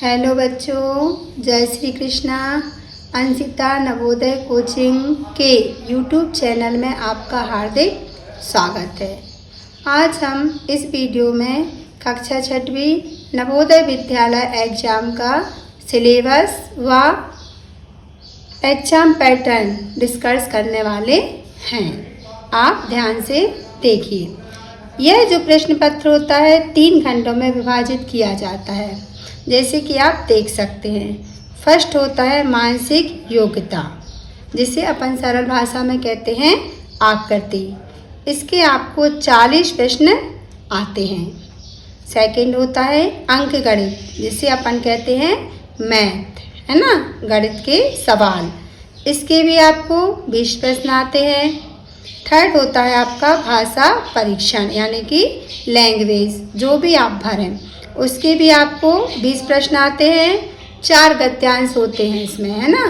Hello बच्चों, जय Shri Krishna. Anshita Navodaya coaching के यूट्यूब चैनल में आपका हार्दिक स्वागत है। आज हम इस वीडियो में कक्षा 6वीं नवोदय विद्यालय एग्ज़ाम का सिलेबस व एग्ज़ाम पैटर्न डिस्कस करने वाले हैं। आप ध्यान से देखिए। यह जो प्रश्न पत्र होता है 3 खंडों में विभाजित किया जाता है, जैसे कि आप देख सकते हैं। फर्स्ट होता है मानसिक योग्यता, जिसे अपन सरल भाषा में कहते हैं आकृति। इसके आपको 40 प्रश्न आते हैं। सेकंड होता है अंक गणित, जिसे अपन कहते हैं मैथ, है ना, गणित के सवाल। इसके भी आपको 20 प्रश्न आते हैं। थर्ड होता है आपका भाषा परीक्षण, यानी कि लैंग्वेज, जो भी आप भरें उसके भी आपको 20 प्रश्न आते हैं। 4 गद्यांश होते हैं इसमें, है ना।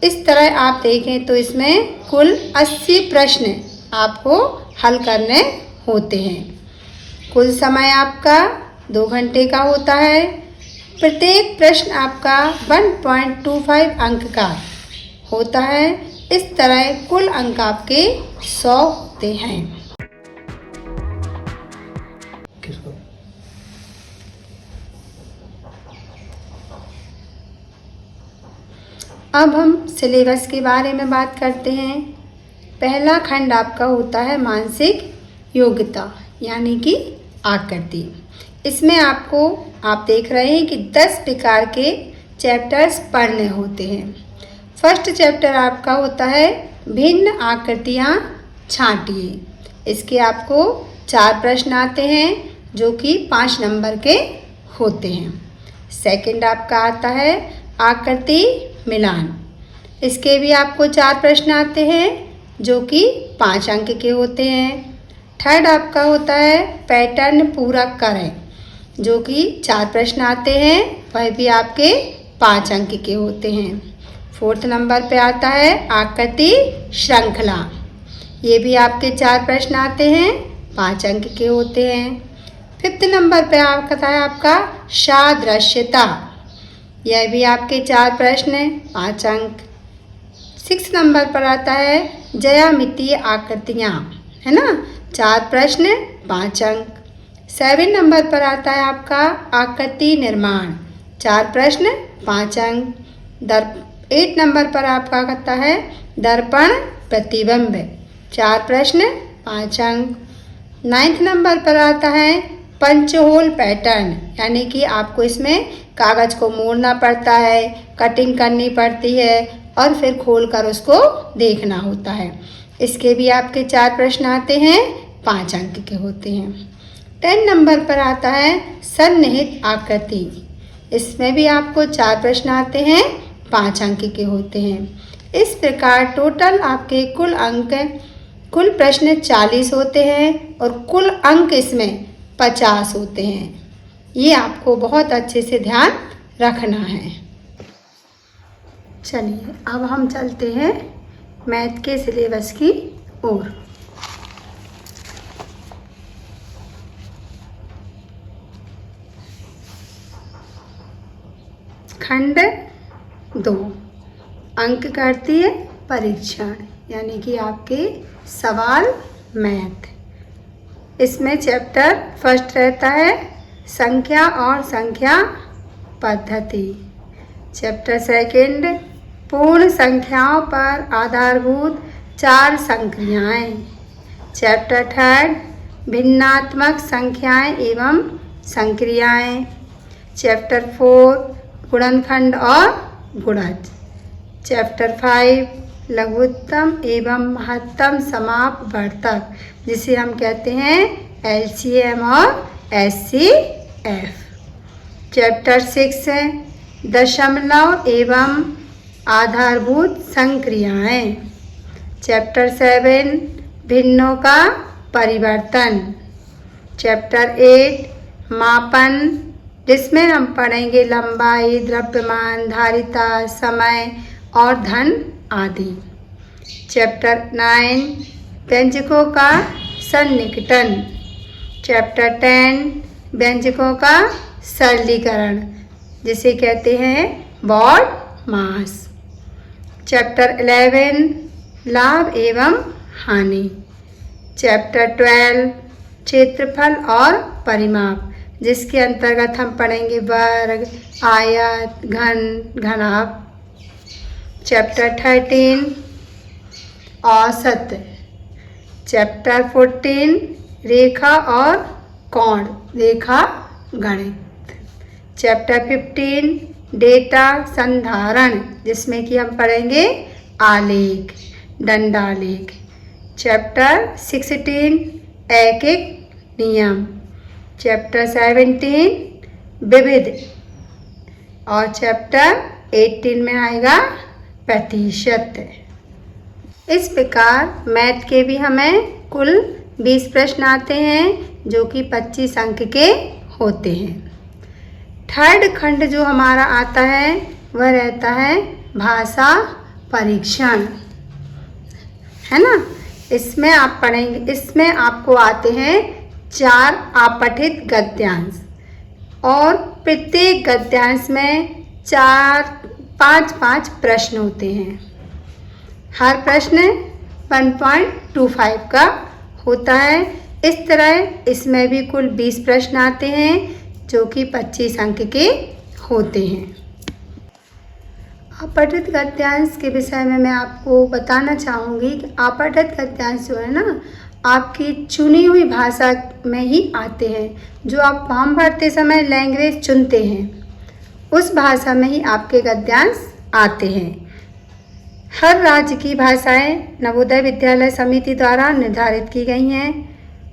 इस तरह आप देखें तो इसमें कुल 80 प्रश्न आपको हल करने होते हैं। कुल समय आपका 2 घंटे का होता है। प्रत्येक प्रश्न आपका 1.25 अंक का होता है। इस तरह कुल अंक आपके 100 होते हैं। अब हम सिलेबस के बारे में बात करते हैं। पहला खंड आपका होता है मानसिक योग्यता, यानी कि आकृति। इसमें आपको आप देख रहे हैं कि 10 प्रकार के चैप्टर्स पढ़ने होते हैं। फर्स्ट चैप्टर आपका होता है भिन्न आकृतियाँ छांटिए। इसके आपको 4 प्रश्न आते हैं, जो कि 5 नंबर के होते हैं। सेकंड आपका आता है आकृति मिलान। इसके भी आपको 4 प्रश्न आते हैं, जो कि 5 अंक के होते हैं। थर्ड आपका होता है पैटर्न पूरा करें, जो कि 4 प्रश्न आते हैं, वह भी आपके 5 अंक के होते हैं। फोर्थ नंबर पे आता है आकृति श्रृंखला। ये भी आपके 4 प्रश्न आते हैं, 5 अंक के होते हैं। फिफ्थ नंबर पे आता है आपका सादृश्यता। यह भी आपके 4 प्रश्न, 5 अंक। 6 नंबर पर आता है ज्यामितीय आकृतियाँ, है ना, 4 प्रश्न, 5 अंक। 7 नंबर पर आता है आपका आकृति निर्माण, 4 प्रश्न, 5 अंक। 8 नंबर पर आपका आता है दर्पण प्रतिबिंब, 4 प्रश्न, 5 अंक। 9th नंबर पर आता है पंचहोल पैटर्न, यानी कि आपको इसमें कागज़ को मोड़ना पड़ता है, कटिंग करनी पड़ती है और फिर खोलकर उसको देखना होता है। इसके भी आपके 4 प्रश्न आते हैं, 5 अंक के होते हैं। 10 नंबर पर आता है सन्निहित आकृति। इसमें भी आपको 4 प्रश्न आते हैं, 5 अंक के होते हैं। इस प्रकार टोटल आपके कुल प्रश्न 40 होते हैं और कुल अंक इसमें 50 होते हैं। ये आपको बहुत अच्छे से ध्यान रखना है। चलिए अब हम चलते हैं मैथ के सिलेबस की ओर। खंड 2 अंक गणितीय परीक्षण, यानी कि आपके सवाल मैथ। इसमें चैप्टर फर्स्ट रहता है संख्या और संख्या पद्धति। चैप्टर सेकंड पूर्ण संख्याओं पर आधारभूत 4 संक्रियाएँ। चैप्टर थर्ड भिन्नात्मक संख्याएँ एवं संक्रियाएँ। चैप्टर 4 गुणनखंड और गुणज। चैप्टर 5 लघुत्तम एवं महत्तम समापवर्तक, जिसे हम कहते हैं LCM और HCF। चैप्टर 6 दशमलव एवं आधारभूत संक्रियाएँ। चैप्टर 7 भिन्नों का परिवर्तन। चैप्टर 8 मापन, जिसमें हम पढ़ेंगे लंबाई, द्रव्यमान, धारिता, समय और धन आदि। चैप्टर 9 व्यंजकों का सन्निकटन। चैप्टर 10 व्यंजकों का सरलीकरण, जिसे कहते हैं बॉड मास। चैप्टर 11 लाभ एवं हानि। चैप्टर 12 क्षेत्रफल और परिमाप, जिसके अंतर्गत हम पढ़ेंगे वर्ग, आयत, घन, घनाभ। चैप्टर 13 औसत। चैप्टर 14 रेखा और कोण, रेखा गणित। चैप्टर 15 डेटा संधारण, जिसमें कि हम पढ़ेंगे आलेख, दंडालेख। चैप्टर 16 ऐकिक नियम। चैप्टर 17 विविध। और चैप्टर 18 में आएगा प्रतिशत। इस प्रकार मैथ के भी हमें कुल 20 प्रश्न आते हैं जो कि 25 अंक के होते हैं। थर्ड खंड जो हमारा आता है वह रहता है भाषा परीक्षण, है ना। इसमें आप पढ़ेंगे, इसमें आपको आते हैं 4 अपठित गद्यांश और प्रत्येक गद्यांश में 5-5 प्रश्न होते हैं। हर प्रश्न 1.25 का होता है। इस तरह इसमें भी कुल 20 प्रश्न आते हैं जो कि 25 अंक के होते हैं। अपठित गद्यांश के विषय में मैं आपको बताना चाहूँगी कि अपठित गद्यांश जो है ना, आपकी चुनी हुई भाषा में ही आते हैं। जो आप फॉर्म भरते समय लैंग्वेज चुनते हैं उस भाषा में ही आपके गद्यांश आते हैं। हर राज्य की भाषाएं नवोदय विद्यालय समिति द्वारा निर्धारित की गई हैं,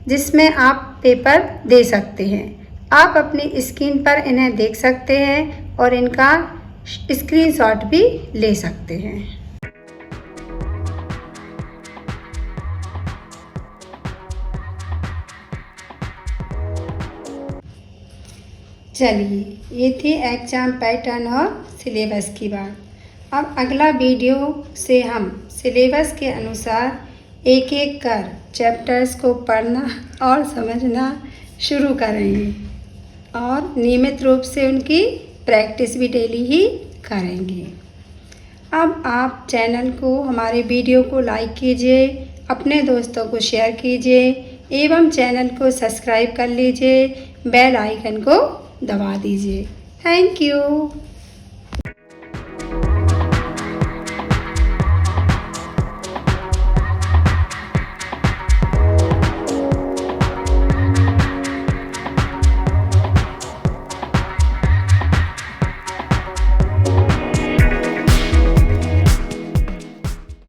जिसमें आप पेपर दे सकते हैं। आप अपनी स्क्रीन पर इन्हें देख सकते हैं और इनका स्क्रीनशॉट भी ले सकते हैं। चलिए, ये थी एग्जाम पैटर्न और सिलेबस की बात। अब अगला वीडियो से हम सिलेबस के अनुसार एक एक कर चैप्टर्स को पढ़ना और समझना शुरू करेंगे और नियमित रूप से उनकी प्रैक्टिस भी डेली ही करेंगे। अब आप चैनल को, हमारे वीडियो को लाइक कीजिए, अपने दोस्तों को शेयर कीजिए एवं चैनल को सब्सक्राइब कर लीजिए, बेल आइकन को दबा दीजिए। Thank you.